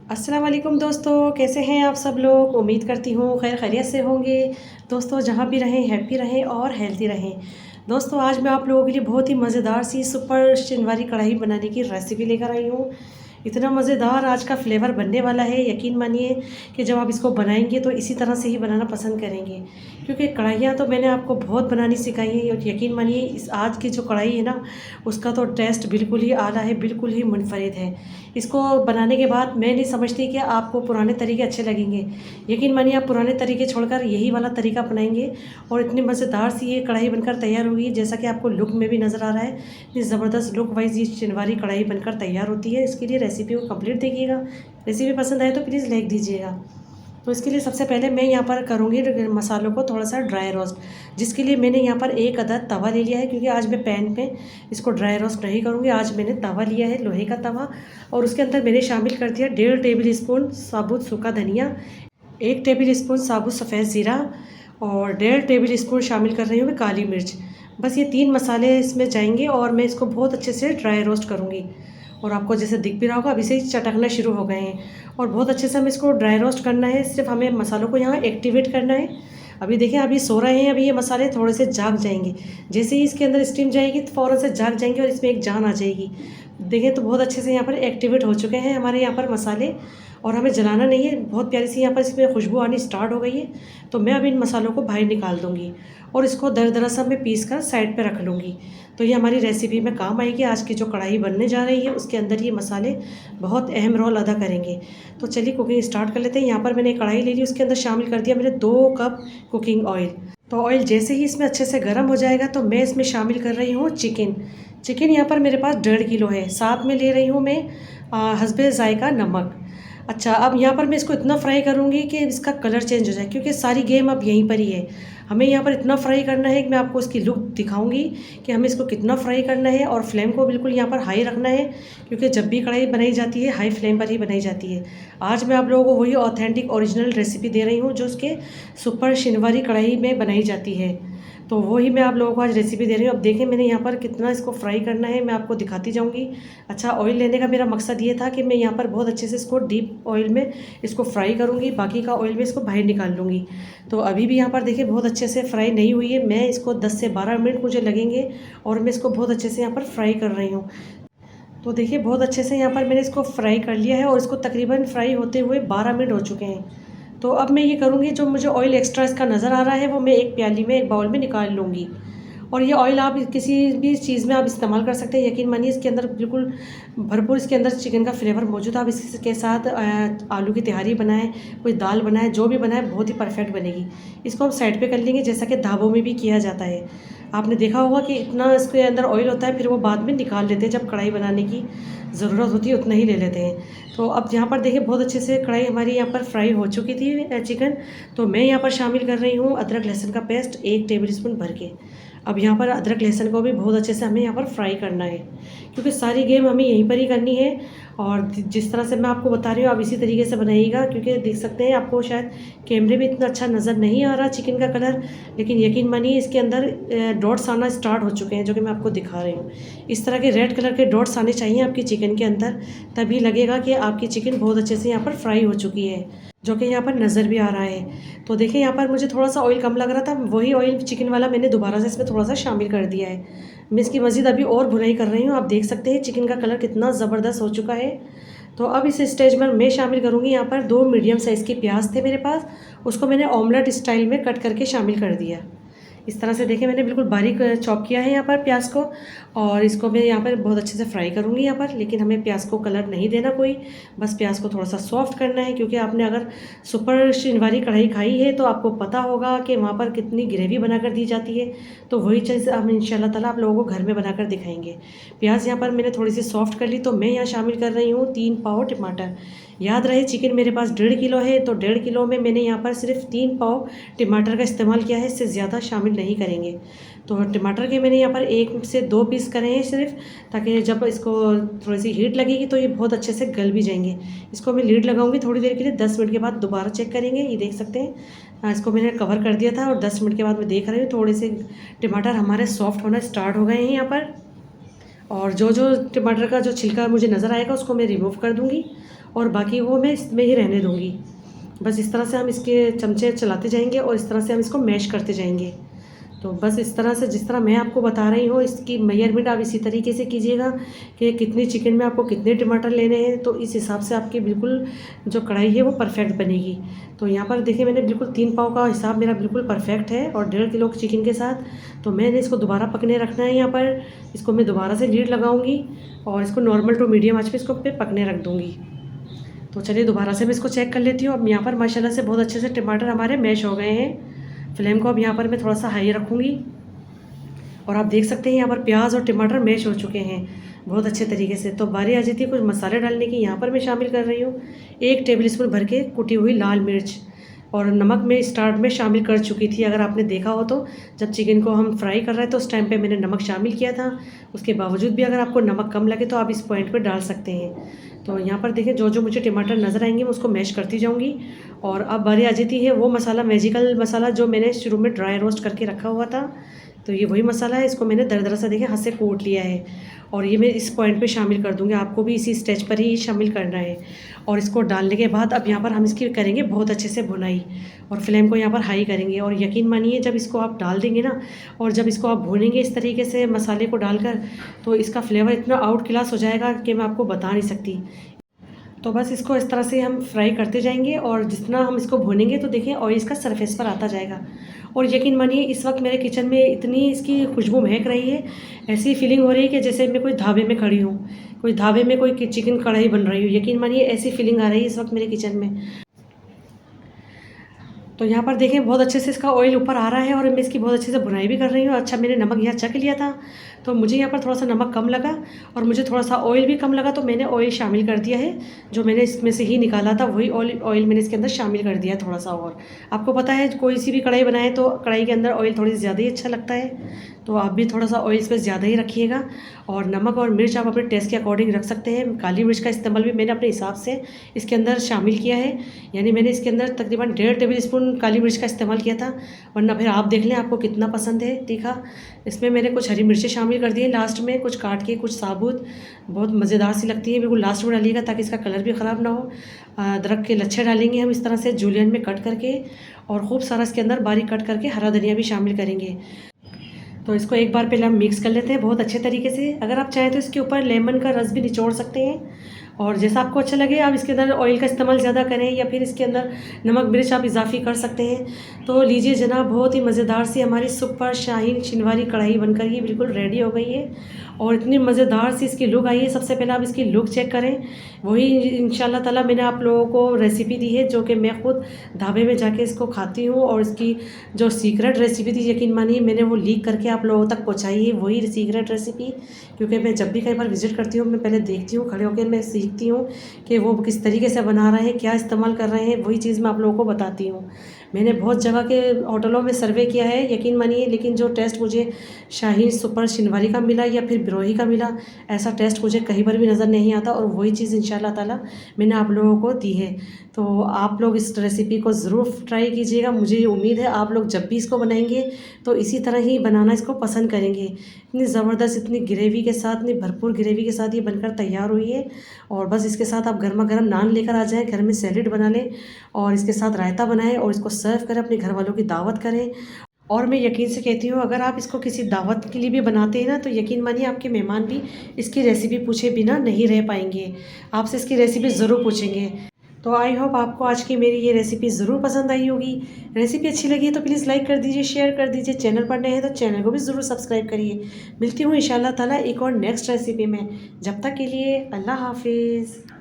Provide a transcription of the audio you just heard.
अस्सलाम वालेकुम दोस्तों, कैसे हैं आप सब लोग। उम्मीद करती हूँ खैर खैरियत से होंगे। दोस्तों जहाँ भी रहें हैप्पी रहें और हेल्दी रहें। दोस्तों आज मैं आप लोगों के लिए बहुत ही मज़ेदार सी सुपर चिनवारी कढ़ाई बनाने की रेसिपी लेकर आई हूँ। इतना मज़ेदार आज का फ्लेवर बनने वाला है, यकीन मानिए कि जब आप इसको बनाएंगे तो इसी तरह से ही बनाना पसंद करेंगे। क्योंकि कढ़ाइयाँ तो मैंने आपको बहुत बनानी सिखाई हैं और यकीन मानिए इस आज की जो कढ़ाई है ना, उसका तो टेस्ट बिल्कुल ही आला है, बिल्कुल ही मुनफरिद है। इसको बनाने के बाद मैं नहीं समझती कि आपको पुराने तरीके अच्छे लगेंगे। यकीन मानिए आप पुराने तरीके छोड़कर यही वाला तरीका अपनाएंगे और इतनी मज़ेदार सी ये कढ़ाई बनकर तैयार होगी, जैसा कि आपको लुक में भी नज़र आ रहा है। इतनी ज़बरदस्त लुक वाइज ये चिनवारी कढ़ाई बनकर तैयार होती है। इसके लिए रेसिपी को कंप्लीट देखिएगा। रेसिपी पसंद आए तो प्लीज़ लाइक दीजिएगा। तो इसके लिए सबसे पहले मैं यहाँ पर करूँगी मसालों को थोड़ा सा ड्राई रोस्ट, जिसके लिए मैंने यहाँ पर एक अदद तवा ले लिया है। क्योंकि आज मैं पैन पे इसको ड्राई रोस्ट नहीं करूँगी, आज मैंने तवा लिया है, लोहे का तवा। और उसके अंदर मैंने शामिल कर दिया 1.5 टेबल स्पून साबुत सूखा धनिया, 1 टेबल स्पून साबुत सफ़ेद ज़ीरा और 1.5 टेबल स्पून शामिल कर रही हूँ मैं काली मिर्च। बस ये 3 मसाले इसमें जाएंगे और मैं इसको बहुत अच्छे से ड्राई रोस्ट करूँगी। और आपको जैसे दिख भी रहा होगा अभी से ही चटकना शुरू हो गए हैं और बहुत अच्छे से हमें इसको ड्राई रोस्ट करना है। सिर्फ हमें मसालों को यहाँ एक्टिवेट करना है। अभी देखिए अभी सो रहे हैं, अभी ये मसाले थोड़े से जाग जाएंगे। जैसे ही इसके अंदर स्टीम जाएगी तो फ़ौरन से जाग जाएंगे और इसमें एक जान आ जाएगी। देखें तो बहुत अच्छे से यहाँ पर एक्टिवेट हो चुके हैं हमारे यहाँ पर मसाले और हमें जलाना नहीं है। बहुत प्यारी सी यहाँ पर इसमें खुशबू आनी स्टार्ट हो गई है। तो मैं अभी इन मसालों को बाहर निकाल दूँगी और इसको दरदरा सा मैं पीस कर साइड पे रख लूँगी। तो ये हमारी रेसिपी में काम आएगी। आज की जो कढ़ाई बनने जा रही है उसके अंदर ये मसाले बहुत अहम रोल अदा करेंगे। तो चलिए कुकिंग स्टार्ट कर लेते हैं। यहाँ पर मैंने कढ़ाई ले ली, उसके अंदर शामिल कर दिया मैंने 2 कप कुकिंग ऑयल। तो ऑयल जैसे ही इसमें अच्छे से गर्म हो जाएगा तो मैं इसमें शामिल कर रही हूँ चिकन। चिकन यहाँ पर मेरे पास 1.5 किलो है। साथ में ले रही हूँ मैं हस्बे ज़ायका नमक। अच्छा, अब यहाँ पर मैं इसको इतना फ्राई करूँगी कि इसका कलर चेंज हो जाए, क्योंकि सारी गेम अब यहीं पर ही है। हमें यहाँ पर इतना फ्राई करना है कि मैं आपको इसकी लुक दिखाऊंगी कि हमें इसको कितना फ्राई करना है। और फ्लेम को बिल्कुल यहाँ पर हाई रखना है, क्योंकि जब भी कढ़ाई बनाई जाती है हाई फ्लेम पर ही बनाई जाती है। आज मैं आप लोगों को वही ऑथेंटिक ओरिजिनल रेसिपी दे रही हूँ जो उसके सुपर शिनवारी कढ़ाई में बनाई जाती है। तो वही मैं आप लोगों को आज रेसिपी दे रही हूँ। अब देखें मैंने यहाँ पर कितना इसको फ्राई करना है, मैं आपको दिखाती जाऊँगी। अच्छा, ऑयल लेने का मेरा मकसद ये था कि मैं यहाँ पर बहुत अच्छे से इसको डीप ऑयल में इसको फ्राई करूँगी, बाकी का ऑयल में इसको बाहर निकाल लूँगी। तो अभी भी यहाँ पर देखिए बहुत अच्छे से फ्राई नहीं हुई है। मैं इसको 10 से 12 मिनट मुझे लगेंगे और मैं इसको बहुत अच्छे से यहाँ पर फ्राई कर रही हूँ। तो देखिए बहुत अच्छे से यहाँ पर मैंने इसको फ्राई कर लिया है और इसको तकरीबन फ्राई होते हुए 12 मिनट हो चुके हैं। तो अब मैं ये करूँगी, जो मुझे ऑयल एक्स्ट्रा इसका नज़र आ रहा है वो मैं एक प्याली में, एक बाउल में निकाल लूँगी। और ये ऑयल आप किसी भी चीज़ में आप इस्तेमाल कर सकते हैं। यकीन मानिए इसके अंदर बिल्कुल भरपूर इसके अंदर चिकन का फ्लेवर मौजूद है। आप इसके साथ आलू की तिहारी बनाएं, कोई दाल बनाएं, जो भी बनाएं बहुत ही परफेक्ट बनेगी। इसको हम साइड पे कर लेंगे, जैसा कि ढाबों में भी किया जाता है। आपने देखा होगा कि इतना इसके अंदर ऑयल होता है, फिर वो बाद में निकाल लेते हैं, जब कढ़ाई बनाने की ज़रूरत होती है उतना ही ले लेते हैं। तो अब यहाँ पर देखिए बहुत अच्छे से कढ़ाई हमारी यहाँ पर फ्राई हो चुकी थी चिकन। तो मैं यहाँ पर शामिल कर रही हूँ अदरक लहसुन का पेस्ट 1 टेबल स्पून भर के। अब यहाँ पर अदरक लहसुन को भी बहुत अच्छे से हमें यहाँ पर फ्राई करना है, क्योंकि सारी गेम हमें यहीं पर ही करनी है। और जिस तरह से मैं आपको बता रही हूँ आप इसी तरीके से बनाइएगा, क्योंकि देख सकते हैं आपको शायद कैमरे में इतना अच्छा नज़र नहीं आ रहा चिकन का कलर, लेकिन यकीन मानिए इसके अंदर डॉट्स आना स्टार्ट हो चुके हैं, जो कि मैं आपको दिखा रही हूँ। इस तरह के रेड कलर के डॉट्स आने चाहिए आपकी चिकन के अंदर, तभी लगेगा कि आपकी चिकन बहुत अच्छे से यहाँ पर फ्राई हो चुकी है, जो कि यहाँ पर नज़र भी आ रहा है। तो देखिए यहाँ पर मुझे थोड़ा सा ऑयल कम लग रहा था, वही ऑयल चिकन वाला मैंने दोबारा से इसमें थोड़ा सा शामिल कर दिया है। मैं इसकी मज़ीद अभी और भुनाई कर रही हूँ। आप देख सकते हैं चिकन का कलर कितना ज़बरदस्त हो चुका है। तो अब इस स्टेज में मैं शामिल करूँगी यहाँ पर 2 मीडियम साइज़ के प्याज थे मेरे पास, उसको मैंने ऑमलेट स्टाइल में कट करके शामिल कर दिया। इस तरह से देखिए मैंने बिल्कुल बारीक चॉप किया है यहाँ पर प्याज को, और इसको मैं यहाँ पर बहुत अच्छे से फ्राई करूँगी यहाँ पर। लेकिन हमें प्याज को कलर नहीं देना कोई, बस प्याज को थोड़ा सा सॉफ्ट करना है, क्योंकि आपने अगर सुपर शिनवारी कढ़ाई खाई है तो आपको पता होगा कि वहाँ पर कितनी ग्रेवी बनाकर दी जाती है। तो वही चीज़ हम इंशाल्लाह ताला आप लोगों को घर में बनाकर दिखाएंगे। प्याज यहाँ पर मैंने थोड़ी सी सॉफ्ट कर ली, तो मैं यहाँ शामिल कर रही हूँ 3 पाव टमाटर। याद रहे चिकन मेरे पास 1.5 किलो है, तो 1.5 किलो में मैंने यहाँ पर सिर्फ 3 पाव टमाटर का इस्तेमाल किया है, इससे ज़्यादा शामिल नहीं करेंगे। तो टमाटर के मैंने यहाँ पर 1 से 2 पीस करे हैं सिर्फ, ताकि जब इसको थोड़ी सी हीट लगेगी तो ये बहुत अच्छे से गल भी जाएंगे। इसको मैं लीड लगाऊंगी थोड़ी देर के लिए, 10 मिनट के बाद दोबारा चेक करेंगे। ये देख सकते हैं इसको मैंने कवर कर दिया था और 10 मिनट के बाद मैं देख रही हूँ थोड़े से टमाटर हमारे सॉफ्ट होना स्टार्ट हो गए हैं यहाँ पर। और जो जो टमाटर का जो छिलका मुझे नज़र आएगा उसको मैं रिमूव कर दूँगी। और बाकी वो मैं इसमें ही रहने दूँगी। बस इस तरह से हम इसके चमचे चलाते जाएंगे और इस तरह से हम इसको मैश करते जाएंगे। तो बस इस तरह से जिस तरह मैं आपको बता रही हूँ, इसकी मेजरमेंट आप इसी तरीके से कीजिएगा कि कितनी चिकन में आपको कितने टमाटर लेने हैं, तो इस हिसाब से आपकी बिल्कुल जो कढ़ाई है वो परफेक्ट बनेगी। तो यहाँ पर देखिए मैंने बिल्कुल 3 पाव का हिसाब मेरा बिल्कुल परफेक्ट है और 1.5 किलो चिकन के साथ। तो मैंने इसको दोबारा पकने रखना है। यहाँ पर इसको मैं दोबारा से लीड लगाऊँगी और इसको नॉर्मल टू मीडियम आँच पे इसको पे पकने रख दूँगी। तो चलिए दोबारा से मैं इसको चेक कर लेती हूँ। अब यहाँ पर माशाल्लाह से बहुत अच्छे से टमाटर हमारे मैश हो गए हैं। फ्लेम को अब यहाँ पर मैं थोड़ा सा हाई रखूँगी और आप देख सकते हैं यहाँ पर प्याज और टमाटर मैश हो चुके हैं बहुत अच्छे तरीके से। तो बारी आ जाती है कुछ मसाले डालने की। यहाँ पर मैं शामिल कर रही हूँ 1 टेबल स्पून भर के कुटी हुई लाल मिर्च, और नमक मैं स्टार्ट में शामिल कर चुकी थी। अगर आपने देखा हो तो जब चिकन को हम फ्राई कर रहे थे तो उस टाइम पे मैंने नमक शामिल किया था। उसके बावजूद भी अगर आपको नमक कम लगे तो आप इस पॉइंट पे डाल सकते हैं। तो यहाँ पर देखिए जो जो मुझे टमाटर नज़र आएंगे मैं उसको मैश करती जाऊँगी। और अब बारी आ जाती है वो मसाला, मैजिकल मसाला जो मैंने शुरू में ड्राई रोस्ट करके रखा हुआ था। तो ये वही मसाला है, इसको मैंने दरदरा सा देखिए हाथ से कूट लिया है और ये मैं इस पॉइंट पे शामिल कर दूँगी। आपको भी इसी स्टेज पर ही शामिल करना है। और इसको डालने के बाद अब यहाँ पर हम इसकी करेंगे बहुत अच्छे से भुनाई और फ्लेम को यहाँ पर हाई करेंगे। और यकीन मानिए जब इसको आप डाल देंगे ना और जब इसको आप भूनेंगे इस तरीके से मसाले को डालकर, तो इसका फ्लेवर इतना आउट क्लास हो जाएगा कि मैं आपको बता नहीं सकती। तो बस इसको इस तरह से हम फ्राई करते जाएंगे और जितना हम इसको भूनेंगे तो देखिए ऑयल इसका सरफेस पर आता जाएगा। और यकीन मानिए इस वक्त मेरे किचन में इतनी इसकी खुशबू महक रही है, ऐसी फीलिंग हो रही है कि जैसे मैं कोई ढाबे में खड़ी हूँ, कोई ढाबे में कोई चिकन कढ़ाई बन रही हूँ। यकीन मानिए ऐसी फीलिंग आ रही है इस वक्त मेरे किचन में। तो यहाँ पर देखें बहुत अच्छे से इसका ऑयल ऊपर आ रहा है और मैं इसकी बहुत अच्छे से भुनाई भी कर रही हूँ। अच्छा मैंने नमक यहाँ चख लिया था तो मुझे यहाँ पर थोड़ा सा नमक कम लगा और मुझे थोड़ा सा ऑयल भी कम लगा, तो मैंने ऑयल शामिल कर दिया है। जो मैंने इसमें से ही निकाला था वही ऑयल मैंने इसके अंदर शामिल कर दिया थोड़ा सा। और आपको पता है कोई सी भी कढ़ाई बनाए तो कढ़ाई के अंदर ऑयल थोड़ी ज़्यादा ही अच्छा लगता है, तो आप भी थोड़ा सा ऑयल इस पर ज़्यादा ही रखिएगा। और नमक और मिर्च आप अपने टेस्ट के अकॉर्डिंग रख सकते हैं। काली मिर्च का इस्तेमाल भी मैंने अपने हिसाब से इसके अंदर शामिल किया है, यानी मैंने इसके अंदर तकरीबन 1.5 टेबल स्पून काली मिर्च का इस्तेमाल किया था। वरना फिर आप देख लें आपको कितना पसंद है तीखा। इसमें मैंने कुछ हरी मिर्चें शामिल कर दी हैं लास्ट में, कुछ काट के कुछ साबुत, बहुत मज़ेदार सी लगती है, बिल्कुल लास्ट में डालिएगा ताकि इसका कलर भी ख़राब ना हो। अदरक के लच्छे डालेंगे हम इस तरह से जूलियन में कट करके, और खूब सारा इसके अंदर बारीक कट करके हरा धनिया भी शामिल करेंगे। तो इसको एक बार पहले हम मिक्स कर लेते हैं बहुत अच्छे तरीके से। अगर आप चाहें तो इसके ऊपर लेमन का रस भी निचोड़ सकते हैं, और जैसा आपको अच्छा लगे आप इसके अंदर ऑयल का इस्तेमाल ज़्यादा करें या फिर इसके अंदर नमक मिर्च आप इजाफी कर सकते हैं। तो लीजिए जनाब, बहुत ही मज़ेदार सी हमारी सुपर शाहीन चिनवारी कढ़ाई बनकर ये बिल्कुल रेडी हो गई है और इतनी मज़ेदार सी इसकी लुक आई है। सबसे पहले आप इसकी लुक चेक करें, वही इंशाल्लाह ताला मैंने आप लोगों को रेसिपी दी है जो कि मैं ख़ुद ढाबे में जाके इसको खाती हूँ। और इसकी जो सीक्रेट रेसिपी थी यकीन मानिए मैंने वो लीक करके आप लोगों तक पहुँचाई है, वही सीक्रेट रेसिपी। क्योंकि मैं जब भी कई बार विज़िट करती हूँ मैं पहले देखती हूँ, खड़े होकर मैं सीखती हूँ कि वो किस तरीके से बना रहे हैं, क्या इस्तेमाल कर रहे हैं, वही चीज़ मैं आप लोगों को बताती हूँ। मैंने बहुत जगह के होटलों में सर्वे किया है यकीन मानिए, लेकिन जो टेस्ट मुझे शाहीन सुपर चिनवारी का मिला या फिर बिरोही का मिला, ऐसा टेस्ट मुझे कहीं पर भी नज़र नहीं आता। और वही चीज़ इंशाल्लाह ताला मैंने आप लोगों को दी है। तो आप लोग इस रेसिपी को ज़रूर ट्राई कीजिएगा। मुझे उम्मीद है आप लोग जब भी इसको बनाएंगे तो इसी तरह ही बनाना इसको पसंद करेंगे। इतनी ज़बरदस्त, इतनी ग्रेवी के साथ, इतनी भरपूर ग्रेवी के साथ ये बनकर तैयार हुई है। और बस इसके साथ आप गर्मा गर्म नान लेकर आ जाएँ, घर में सैलेड बना लें और इसके साथ रायता बनाएं और इसको सर्व करें, अपने घर वालों की दावत करें। और मैं यकीन से कहती हूँ अगर आप इसको किसी दावत के लिए भी बनाते हैं ना तो यकीन मानिए आपके मेहमान भी इसकी रेसिपी पूछे बिना नहीं रह पाएंगे, आपसे इसकी रेसिपी ज़रूर पूछेंगे। तो आई होप आपको आज की मेरी ये रेसिपी ज़रूर पसंद आई होगी। रेसिपी अच्छी लगी तो प्लीज़ लाइक कर दीजिए, शेयर कर दीजिए। चैनल पर नए हैं तो चैनल को भी ज़रूर सब्सक्राइब करिए। मिलती हूँ इंशाल्लाह ताला एक और नेक्स्ट रेसिपी में। जब तक के लिए अल्लाह हाफिज़।